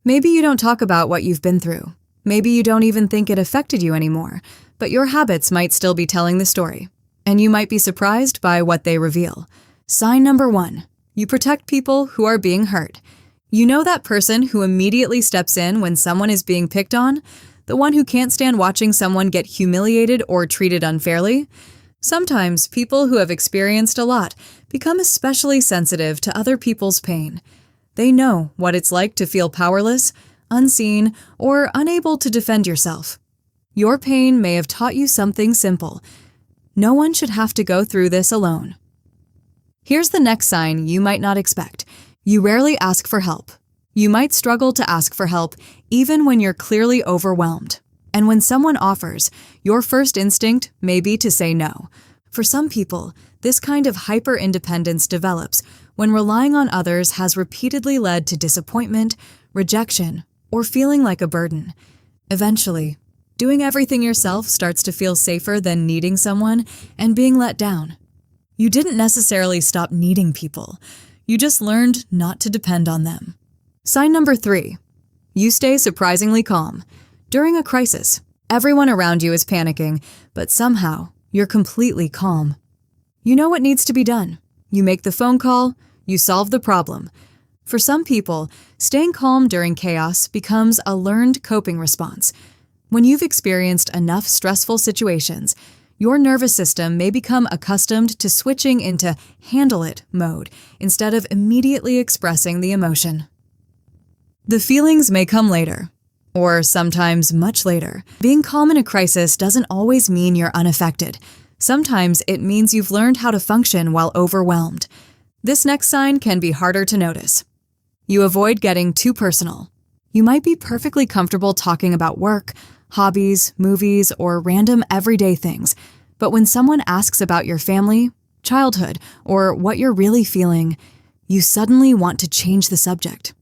Maybe you don't talk about what you've been through. Maybe you don't even think it affected you anymore, but your habits might still be telling the story, and you might be surprised by what they reveal. Sign number 1. You protect people who are being hurt. You know that person who immediately steps in when someone is being picked on? The one who can't stand watching someone get humiliated or treated unfairly? Sometimes people who have experienced a lot become especially sensitive to other people's pain. They know what it's like to feel powerless, unseen, or unable to defend yourself. Your pain may have taught you something simple. No one should have to go through this alone. Here's the next sign you might not expect. You rarely ask for help. You might struggle to ask for help even when you're clearly overwhelmed. And when someone offers, your first instinct may be to say no. For some people, this kind of hyper-independence develops when relying on others has repeatedly led to disappointment, rejection, or feeling like a burden. Eventually, doing everything yourself starts to feel safer than needing someone and being let down. You didn't necessarily stop needing people. You just learned not to depend on them. Sign number 3. You stay surprisingly calm. During a crisis, everyone around you is panicking, but somehow you're completely calm. You know what needs to be done. You make the phone call, you solve the problem. For some people, staying calm during chaos becomes a learned coping response. When you've experienced enough stressful situations, your nervous system may become accustomed to switching into handle it mode instead of immediately expressing the emotion. The feelings may come later, or sometimes much later. Being calm in a crisis doesn't always mean you're unaffected. Sometimes it means you've learned how to function while overwhelmed. This next sign can be harder to notice. You avoid getting too personal. You might be perfectly comfortable talking about work, hobbies, movies, or random everyday things, but when someone asks about your family, childhood, or what you're really feeling, you suddenly want to change the subject.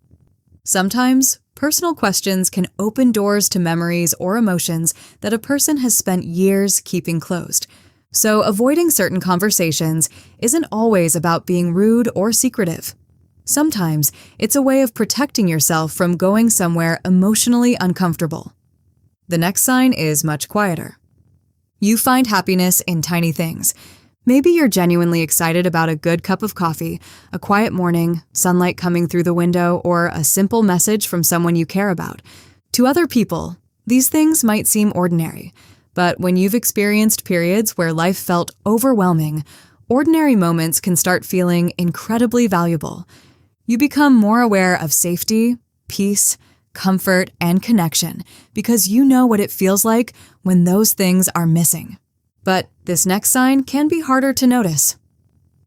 Sometimes, personal questions can open doors to memories or emotions that a person has spent years keeping closed. So avoiding certain conversations isn't always about being rude or secretive. Sometimes it's a way of protecting yourself from going somewhere emotionally uncomfortable. The next sign is much quieter. You find happiness in tiny things. Maybe you're genuinely excited about a good cup of coffee, a quiet morning, sunlight coming through the window, or a simple message from someone you care about. To other people, these things might seem ordinary, but when you've experienced periods where life felt overwhelming, ordinary moments can start feeling incredibly valuable. You become more aware of safety, peace, comfort, and connection because you know what it feels like when those things are missing. But this next sign can be harder to notice.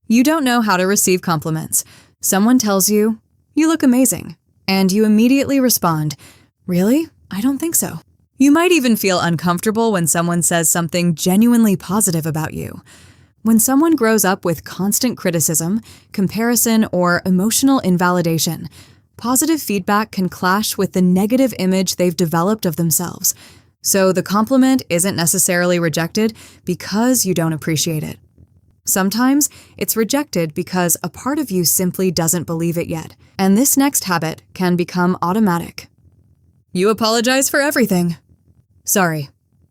You don't know how to receive compliments. Someone tells you, "You look amazing," and you immediately respond, "Really? I don't think so." You might even feel uncomfortable when someone says something genuinely positive about you. When someone grows up with constant criticism, comparison, or emotional invalidation, positive feedback can clash with the negative image they've developed of themselves. So the compliment isn't necessarily rejected because you don't appreciate it. Sometimes it's rejected because a part of you simply doesn't believe it yet, and this next habit can become automatic. You apologize for everything. Sorry.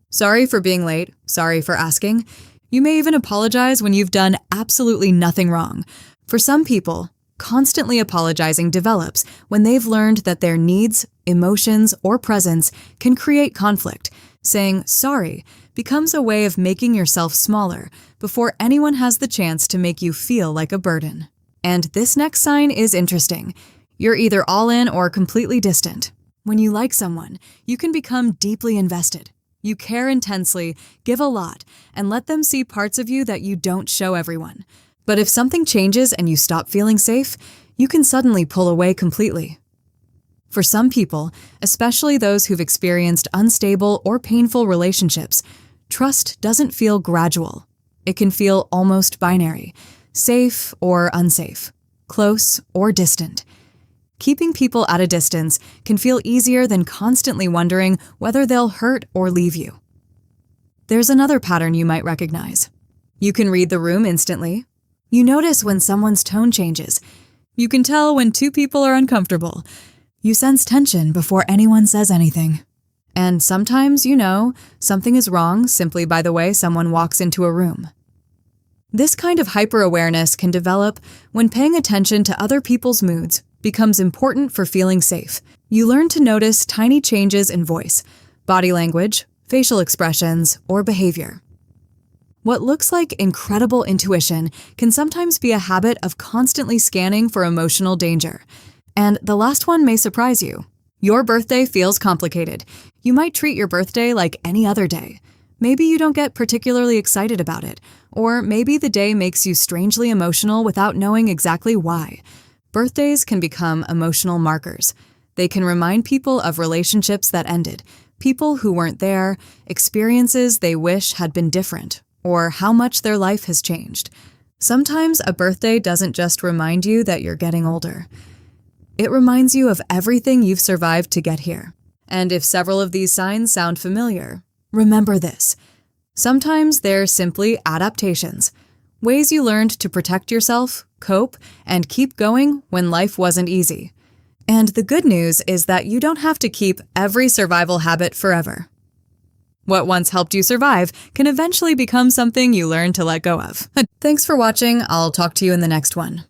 Sorry for being late. Sorry for asking. You may even apologize when you've done absolutely nothing wrong. For some people, constantly apologizing develops when they've learned that their needs, emotions, or presence can create conflict. Saying sorry becomes a way of making yourself smaller before anyone has the chance to make you feel like a burden. And this next sign is interesting. You're either all in or completely distant. When you like someone, you can become deeply invested. You care intensely, give a lot, and let them see parts of you that you don't show everyone. But if something changes and you stop feeling safe, you can suddenly pull away completely. For some people, especially those who've experienced unstable or painful relationships, trust doesn't feel gradual. It can feel almost binary, safe or unsafe, close or distant. Keeping people at a distance can feel easier than constantly wondering whether they'll hurt or leave you. There's another pattern you might recognize. You can read the room instantly. You notice when someone's tone changes. You can tell when two people are uncomfortable. You sense tension before anyone says anything. And sometimes you know something is wrong simply by the way someone walks into a room. This kind of hyper-awareness can develop when paying attention to other people's moods becomes important for feeling safe. You learn to notice tiny changes in voice, body language, facial expressions, or behavior. What looks like incredible intuition can sometimes be a habit of constantly scanning for emotional danger. And the last one may surprise you. Your birthday feels complicated. You might treat your birthday like any other day. Maybe you don't get particularly excited about it, or maybe the day makes you strangely emotional without knowing exactly why. Birthdays can become emotional markers. They can remind people of relationships that ended, people who weren't there, experiences they wish had been different, or how much their life has changed. Sometimes a birthday doesn't just remind you that you're getting older. It reminds you of everything you've survived to get here. And if several of these signs sound familiar, remember this. Sometimes they're simply adaptations, ways you learned to protect yourself, cope, and keep going when life wasn't easy. And the good news is that you don't have to keep every survival habit forever. What once helped you survive can eventually become something you learn to let go of. Thanks for watching. I'll talk to you in the next one.